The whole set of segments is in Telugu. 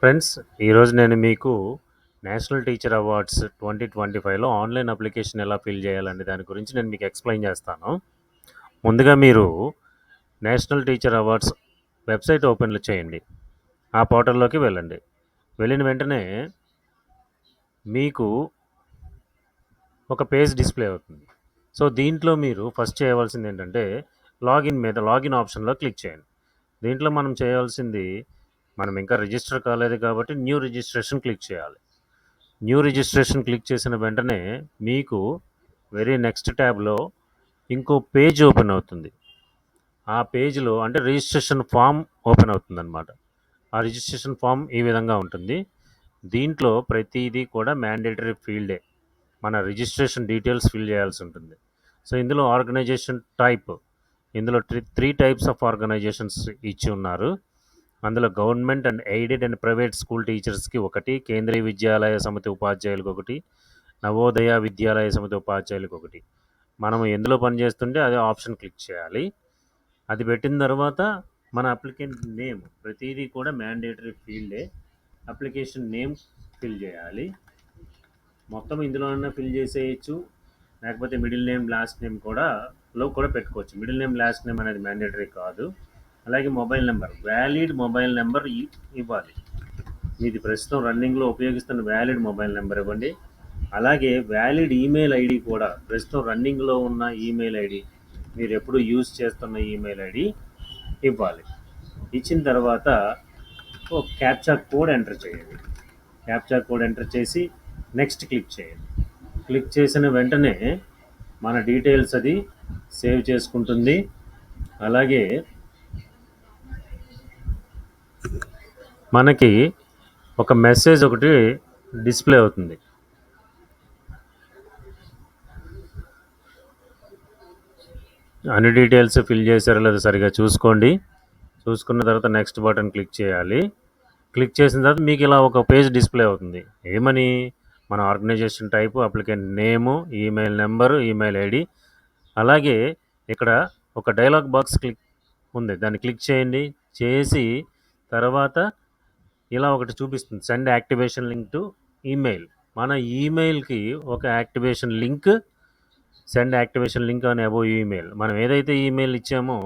ఫ్రెండ్స్, ఈరోజు నేను మీకు నేషనల్ టీచర్ అవార్డ్స్ 2025లో ఆన్లైన్ అప్లికేషన్ ఎలా ఫిల్ చేయాలనే దాని గురించి నేను మీకు ఎక్స్ప్లెయిన్ చేస్తాను. ముందుగా మీరు నేషనల్ టీచర్ అవార్డ్స్ వెబ్సైట్ ఓపెన్లు చేయండి. ఆ పోర్టల్లోకి వెళ్ళండి. వెళ్ళిన వెంటనే మీకు ఒక పేజ్ డిస్ప్లే అవుతుంది. సో దీంట్లో మీరు ఫస్ట్ చేయవలసింది ఏంటంటే లాగిన్ ఆప్షన్లో క్లిక్ చేయండి. దీంట్లో మనం చేయాల్సింది, మనం ఇంకా రిజిస్టర్ కాలేదు కాబట్టి న్యూ రిజిస్ట్రేషన్ క్లిక్ చేయాలి. న్యూ రిజిస్ట్రేషన్ క్లిక్ చేసిన వెంటనే మీకు వెరీ నెక్స్ట్ ట్యాబ్లో ఇంకో పేజ్ ఓపెన్ అవుతుంది. ఆ పేజ్లో అంటే రిజిస్ట్రేషన్ ఫామ్ ఓపెన్ అవుతుందన్నమాట. ఆ రిజిస్ట్రేషన్ ఫామ్ ఈ విధంగా ఉంటుంది. దీంట్లో ప్రతిదీ కూడా మ్యాండేటరీ ఫీల్డే. మన రిజిస్ట్రేషన్ డీటెయిల్స్ ఫిల్ చేయాల్సి ఉంటుంది. సో ఇందులో ఆర్గనైజేషన్ టైప్, ఇందులో త్రీ టైప్స్ ఆఫ్ ఆర్గనైజేషన్స్ ఇచ్చి ఉన్నారు. అందులో government and aided and private school టీచర్స్కి ఒకటి, కేంద్రీయ విద్యాలయ సమితి ఉపాధ్యాయులకు ఒకటి, నవోదయ విద్యాలయ సమితి ఉపాధ్యాయులకు ఒకటి. మనం ఎందులో పనిచేస్తుంటే అదే ఆప్షన్ క్లిక్ చేయాలి. అది పెట్టిన తర్వాత మన అప్లికెంట్ నేమ్ ప్రతిదీ కూడా మ్యాండేటరీ ఫీల్డే. అప్లికేషన్ నేమ్ ఫిల్ చేయాలి. మొత్తం ఇందులోనైనా ఫిల్ చేసేయచ్చు, లేకపోతే మిడిల్ నేమ్ లాస్ట్ నేమ్ కూడా పెట్టుకోవచ్చు. మిడిల్ నేమ్ లాస్ట్ నేమ్ అనేది మ్యాండేటరీ కాదు. అలాగే mobile number, valid mobile number ఇవ్వాలి. మీది ప్రస్తుతం రన్నింగ్లో ఉపయోగిస్తున్న వ్యాలిడ్ మొబైల్ నెంబర్ ఇవ్వండి. అలాగే వ్యాలిడ్ ఈమెయిల్ ఐడి కూడా, ప్రస్తుతం రన్నింగ్లో ఉన్న ఈమెయిల్ ఐడి, మీరు ఎప్పుడు యూజ్ చేస్తున్న ఈమెయిల్ ఐడి ఇవ్వాలి. ఇచ్చిన తర్వాత ఒక క్యాప్చా కోడ్ ఎంటర్ చేయండి. క్యాప్చా కోడ్ ఎంటర్ చేసి నెక్స్ట్ క్లిక్ చేయండి. క్లిక్ చేసిన వెంటనే మన డీటెయిల్స్ అది సేవ్ చేసుకుంటుంది. అలాగే మనకి ఒక మెసేజ్ ఒకటి డిస్ప్లే అవుతుంది. అన్ని డీటెయిల్స్ ఫిల్ చేశారో లేదో సరిగా చూసుకోండి. చూసుకున్న తర్వాత నెక్స్ట్ బటన్ క్లిక్ చేయాలి. క్లిక్ చేసిన తర్వాత మీకు ఇలా ఒక పేజ్ డిస్ప్లే అవుతుంది. ఏమని? మన organisation type, applicant name, email number, email ID. అలాగే ఇక్కడ ఒక డైలాగ్ బాక్స్ ఉంది, దాన్ని క్లిక్ చేయండి. చేసి తర్వాత ఇలా ఒకటి చూపిస్తుంది, send activation link to email. మన ఈమెయిల్కి ఒక activation link, send activation link అని అబోవ్ ఈమెయిల్, మనం ఏదైతే ఈమెయిల్ ఇచ్చామో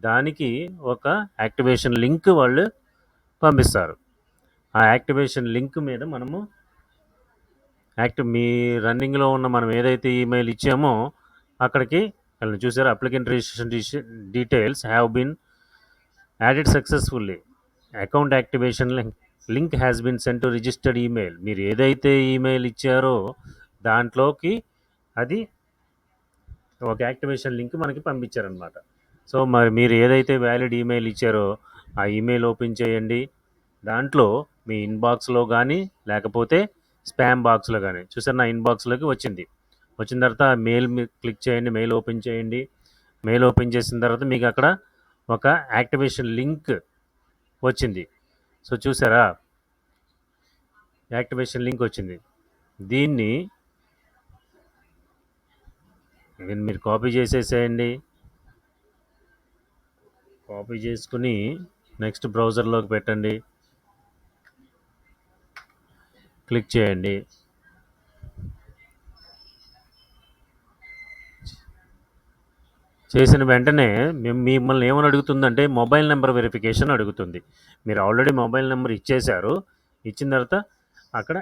దానికి ఒక యాక్టివేషన్ లింక్ వాళ్ళు పంపిస్తారు. ఆ యాక్టివేషన్ లింక్ మీద మనము మీ రన్నింగ్లో ఉన్న మనం ఏదైతే ఈమెయిల్ ఇచ్చామో అక్కడికి వెళ్ళండి. చూసారా, applicant registration details have been added successfully, account activation link has been send to registered email. మీరు ఏదైతే ఈమెయిల్ ఇచ్చారో దాంట్లోకి అది ఒక యాక్టివేషన్ లింక్ మనకి పంపించారనమాట. సో మరి మీరు ఏదైతే వ్యాలిడ్ ఈమెయిల్ ఇచ్చారో ఆ ఈమెయిల్ ఓపెన్ చేయండి. దాంట్లో మీ ఇన్బాక్స్లో కానీ లేకపోతే స్పామ్ బాక్స్లో కానీ, చూసారు నా ఇన్బాక్స్లోకి వచ్చింది. వచ్చిన తర్వాత మెయిల్ క్లిక్ చేయండి, మెయిల్ ఓపెన్ చేయండి. మెయిల్ ఓపెన్ చేసిన తర్వాత మీకు అక్కడ ఒక యాక్టివేషన్ లింక్ వచ్చింది. సో చూసారా, యాక్టివేషన్ లింక్ వచ్చింది. దీన్ని మీరు కాపీ చేసేసేయండి. కాపీ చేసుకుని నెక్స్ట్ బ్రౌజర్లోకి పెట్టండి, క్లిక్ చేయండి. చేసిన వెంటనే మిమ్మల్ని ఏమని అడుగుతుందంటే మొబైల్ నెంబర్ వెరిఫికేషన్ అడుగుతుంది. మీరు ఆల్రెడీ మొబైల్ నెంబర్ ఇచ్చేశారు. ఇచ్చిన తర్వాత అక్కడ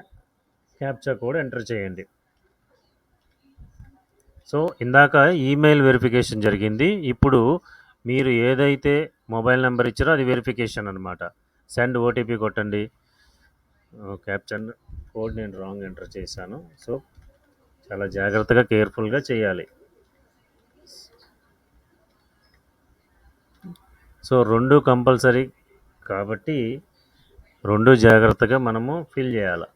క్యాప్చా కోడ్ ఎంటర్ చేయండి. సో ఇందాక ఈమెయిల్ వెరిఫికేషన్ జరిగింది. ఇప్పుడు మీరు ఏదైతే మొబైల్ నెంబర్ ఇచ్చారో అది వెరిఫికేషన్ అనమాట. సెండ్ ఓటీపీ కొట్టండి. క్యాప్చా కోడ్ నేను రాంగ్ ఎంటర్ చేశాను. సో చాలా జాగ్రత్తగా కేర్ఫుల్గా చేయాలి. సో రెండు కంపల్సరీ కాబట్టి రెండు జాగ్రత్తగా మనము ఫిల్ చేయాలి.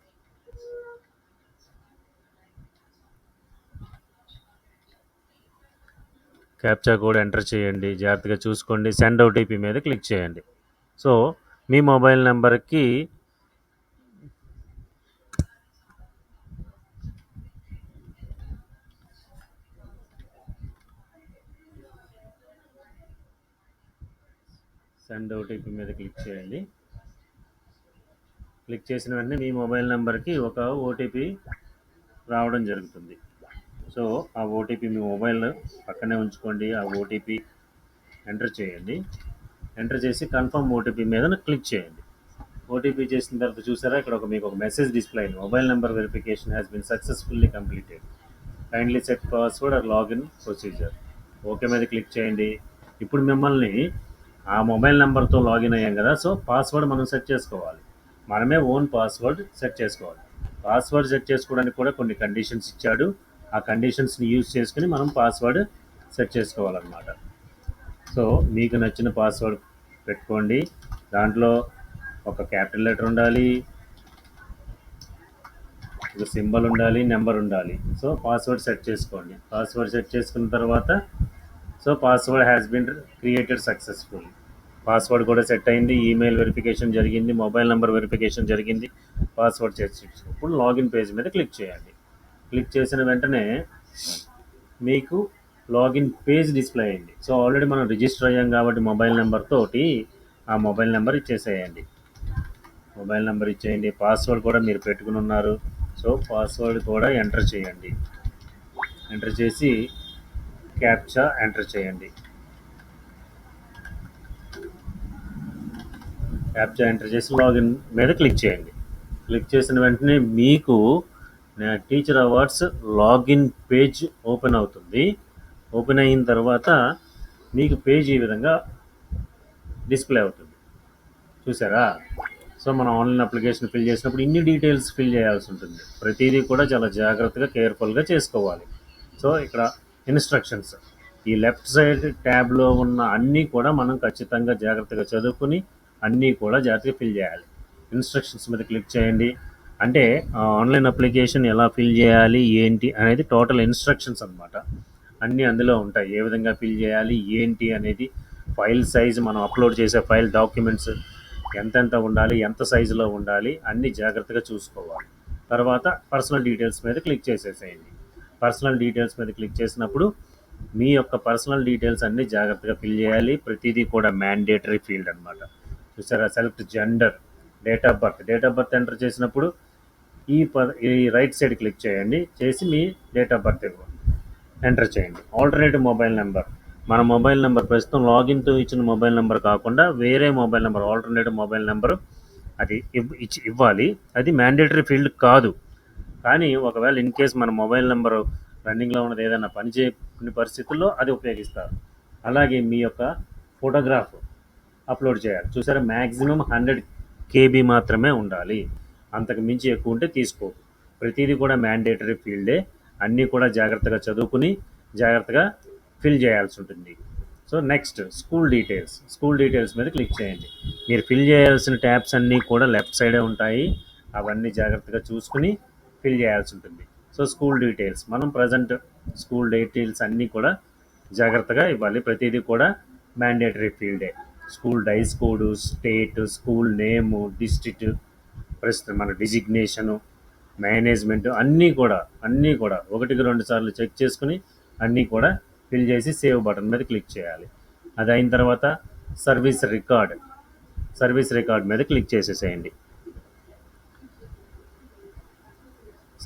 క్యాప్చా కోడ్ ఎంటర్ చేయండి, జాగ్రత్తగా చూసుకోండి. సెండ్ ఓటీపీ మీద క్లిక్ చేయండి. సో మీ మొబైల్ నెంబర్కి సెండ్ ఓటీపీ మీద క్లిక్ చేయండి. క్లిక్ చేసిన వెంటనే మీ మొబైల్ నెంబర్కి ఒక ఓటీపీ రావడం జరుగుతుంది. సో ఆ ఓటీపీ మీ మొబైల్ పక్కనే ఉంచుకోండి. ఆ ఓటీపీ ఎంటర్ చేయండి. ఎంటర్ చేసి కన్ఫర్మ్ ఓటీపీ మీద క్లిక్ చేయండి. ఓటీపీ చేసిన తర్వాత చూసారా, ఇక్కడ మీకు ఒక మెసేజ్ డిస్ప్లే అయింది. Mobile number verification has been successfully completed. Kindly set password or login procedure. Okay మీద క్లిక్ చేయండి. ఇప్పుడు మిమ్మల్ని ఆ మొబైల్ నెంబర్తో లాగిన్ అయ్యాం కదా, సో పాస్వర్డ్ మనం సెట్ చేసుకోవాలి. మనమే ఓన్ పాస్వర్డ్ సెట్ చేసుకోవాలి. పాస్వర్డ్ సెట్ చేసుకోవడానికి కూడా కొన్ని కండిషన్స్ ఇచ్చాడు. ఆ కండిషన్స్ని యూజ్ చేసుకుని మనం పాస్వర్డ్ సెట్ చేసుకోవాలన్నమాట. సో మీకు నచ్చిన పాస్వర్డ్ పెట్టుకోండి. దాంట్లో ఒక క్యాపిటల్ లెటర్ ఉండాలి, ఒక సింబల్ ఉండాలి, నెంబర్ ఉండాలి. సో పాస్వర్డ్ సెట్ చేసుకోండి. పాస్వర్డ్ సెట్ చేసుకున్న తర్వాత so password has been created successful. Password కూడా సెట్ అయింది, ఈమెయిల్ వెరిఫికేషన్ జరిగింది, మొబైల్ నెంబర్ వెరిఫికేషన్ జరిగింది, పాస్వర్డ్ సెట్ చేసి ఇప్పుడు లాగిన్ పేజ్ మీద క్లిక్ చేయండి. క్లిక్ చేసిన వెంటనే మీకు లాగిన్ పేజ్ డిస్ప్లే అయింది. సో ఆల్రెడీ మనం రిజిస్టర్ అయ్యాం కాబట్టి మొబైల్ నెంబర్ తోటి ఆ మొబైల్ నెంబర్ ఇచ్చేసేయండి. మొబైల్ నెంబర్ ఇచ్చేయండి. పాస్వర్డ్ కూడా మీరు పెట్టుకుని ఉన్నారు, సో పాస్వర్డ్ కూడా ఎంటర్ చేయండి. ఎంటర్ చేసి క్యాప్చా ఎంటర్ చేయండి. క్యాప్చా ఎంటర్ చేసి లాగిన్ మీద క్లిక్ చేయండి. క్లిక్ చేసిన వెంటనే మీకు teacher awards login page open అవుతుంది. ఓపెన్ అయిన తర్వాత మీకు పేజ్ ఈ విధంగా డిస్ప్లే అవుతుంది. చూసారా? సో మనం ఆన్లైన్ అప్లికేషన్ ఫిల్ చేసినప్పుడు ఇన్ని డీటెయిల్స్ ఫిల్ చేయాల్సి ఉంటుంది. ప్రతిదీ కూడా చాలా జాగ్రత్తగా కేర్ఫుల్గా చేసుకోవాలి. సో ఇక్కడ ఇన్స్ట్రక్షన్స్, ఈ లెఫ్ట్ సైడ్ ట్యాబ్లో ఉన్న అన్నీ కూడా మనం ఖచ్చితంగా జాగ్రత్తగా చదువుకుని అన్నీ కూడా జాగ్రత్తగా ఫిల్ చేయాలి. ఇన్స్ట్రక్షన్స్ మీద క్లిక్ చేయండి. అంటే ఆన్లైన్ అప్లికేషన్ ఎలా ఫిల్ చేయాలి ఏంటి అనేది టోటల్ ఇన్స్ట్రక్షన్స్ అన్నమాట. అన్నీ అందులో ఉంటాయి. ఏ విధంగా ఫిల్ చేయాలి ఏంటి అనేది, ఫైల్ సైజ్, మనం అప్లోడ్ చేసే ఫైల్ డాక్యుమెంట్స్ ఎంతెంత ఉండాలి, ఎంత సైజులో ఉండాలి, అన్నీ జాగ్రత్తగా చూసుకోవాలి. తర్వాత పర్సనల్ డీటెయిల్స్ మీద క్లిక్ చేసేసేయండి. పర్సనల్ డీటెయిల్స్ మీద క్లిక్ చేసినప్పుడు మీ యొక్క పర్సనల్ డీటెయిల్స్ అన్నీ జాగ్రత్తగా ఫిల్ చేయాలి. ప్రతిదీ కూడా మ్యాండేటరీ ఫీల్డ్ అనమాట. చూసారా? Select gender, date of birth. Date of birth enter చేసినప్పుడు ఈ రైట్ సైడ్ క్లిక్ చేయండి. చేసి మీ డేట్ ఆఫ్ బర్త్ ఎంటర్ చేయండి. ఆల్టర్నేటివ్ మొబైల్ నెంబర్, మన మొబైల్ నెంబర్ ప్రస్తుతం లాగిన్తో ఇచ్చిన మొబైల్ నెంబర్ కాకుండా వేరే mobile number, alternative mobile number అది ఇవ్వాలి. అది మ్యాండేటరీ ఫీల్డ్ కాదు. కానీ ఒకవేళ ఇన్ కేస్ మన మొబైల్ నెంబరు రన్నింగ్లో ఉన్నది ఏదైనా పని చేయని పరిస్థితుల్లో అది ఉపయోగిస్తారు. అలాగే మీ యొక్క ఫోటోగ్రాఫ్ అప్లోడ్ చేయాలి. చూసారా? మ్యాక్సిమం 100 KB మాత్రమే ఉండాలి. అంతకు మించి ఎక్కువ ఉంటే తీసుకోదు. ప్రతిదీ కూడా మ్యాండేటరీ ఫీల్డే. అన్నీ కూడా జాగ్రత్తగా చదువుకుని జాగ్రత్తగా ఫిల్ చేయాల్సి ఉంటుంది. So next school details. School details మీద క్లిక్ చేయండి. మీరు ఫిల్ చేయాల్సిన ట్యాబ్స్ అన్నీ కూడా లెఫ్ట్ సైడే ఉంటాయి. అవన్నీ జాగ్రత్తగా చూసుకుని ఫిల్ చేయాల్సి ఉంటుంది. సో స్కూల్ డీటెయిల్స్, మనం ప్రజెంట్ స్కూల్ డీటెయిల్స్ అన్నీ కూడా జాగ్రత్తగా ఇవ్వాలి. ప్రతిదీ కూడా మ్యాండేటరీ ఫీల్డే. School DISE code, state, school name, district, ప్రస్తుతం మన డిజిగ్నేషను, మేనేజ్మెంట్ అన్నీ కూడా 1కి 2 సార్లు చెక్ చేసుకుని అన్నీ కూడా ఫిల్ చేసి సేవ్ బటన్ మీద క్లిక్ చేయాలి. అది అయిన తర్వాత సర్వీస్ రికార్డ్ మీద క్లిక్ చేసేసేయండి.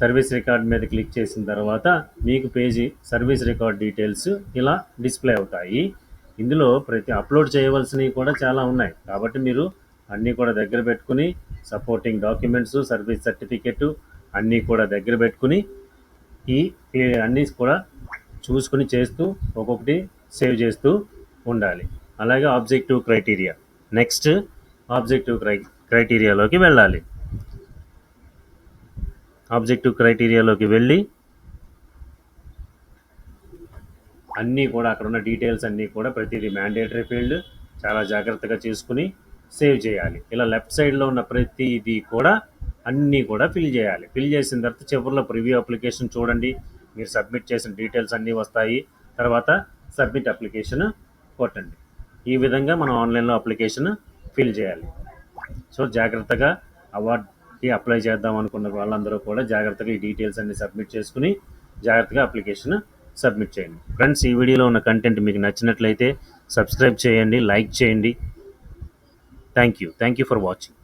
సర్వీస్ రికార్డ్ మీద క్లిక్ చేసిన తర్వాత మీకు పేజీ సర్వీస్ రికార్డ్ డీటెయిల్స్ ఇలా డిస్ప్లే అవుతాయి. ఇందులో ప్రతి అప్లోడ్ చేయవలసినవి కూడా చాలా ఉన్నాయి. కాబట్టి మీరు అన్నీ కూడా దగ్గర పెట్టుకుని సపోర్టింగ్ డాక్యుమెంట్స్, సర్వీస్ సర్టిఫికెట్ అన్నీ కూడా దగ్గర పెట్టుకుని అన్నీ కూడా చూసుకుని చేస్తూ ఒక్కొక్కటి సేవ్ చేస్తూ ఉండాలి. అలాగే ఆబ్జెక్టివ్ క్రైటీరియా. నెక్స్ట్ ఆబ్జెక్టివ్ క్రైటీరియాలోకి వెళ్ళాలి. ఆబ్జెక్టివ్ క్రైటీరియాలోకి వెళ్ళి అన్నీ కూడా అక్కడ ఉన్న డీటెయిల్స్ అన్నీ కూడా ప్రతిదీ మ్యాండేటరీ ఫీల్డ్ చాలా జాగ్రత్తగా చూసుకుని సేవ్ చేయాలి. ఇలా లెఫ్ట్ సైడ్లో ఉన్న ప్రతిదీ కూడా అన్నీ కూడా ఫిల్ చేయాలి. ఫిల్ చేసిన తర్వాత చివరిలో ప్రివ్యూ అప్లికేషన్ చూడండి. మీరు సబ్మిట్ చేసిన డీటెయిల్స్ అన్నీ వస్తాయి. తర్వాత సబ్మిట్ అప్లికేషన్ కొట్టండి. ఈ విధంగా మనం ఆన్లైన్లో అప్లికేషన్ ఫిల్ చేయాలి. సో జాగ్రత్తగా అవార్డ్కి అప్లై చేద్దాం అనుకున్న వాళ్ళందరూ కూడా జాగ్రత్తగా ఈ డీటెయిల్స్ అన్ని సబ్మిట్ చేసుకుని జాగ్రత్తగా అప్లికేషన్ సబ్మిట్ చేయండి. ఫ్రెండ్స్, ఈ వీడియోలో ఉన్న కంటెంట్ మీకు నచ్చినట్లయితే సబ్స్క్రైబ్ చేయండి, లైక్ చేయండి. Thank you for watching.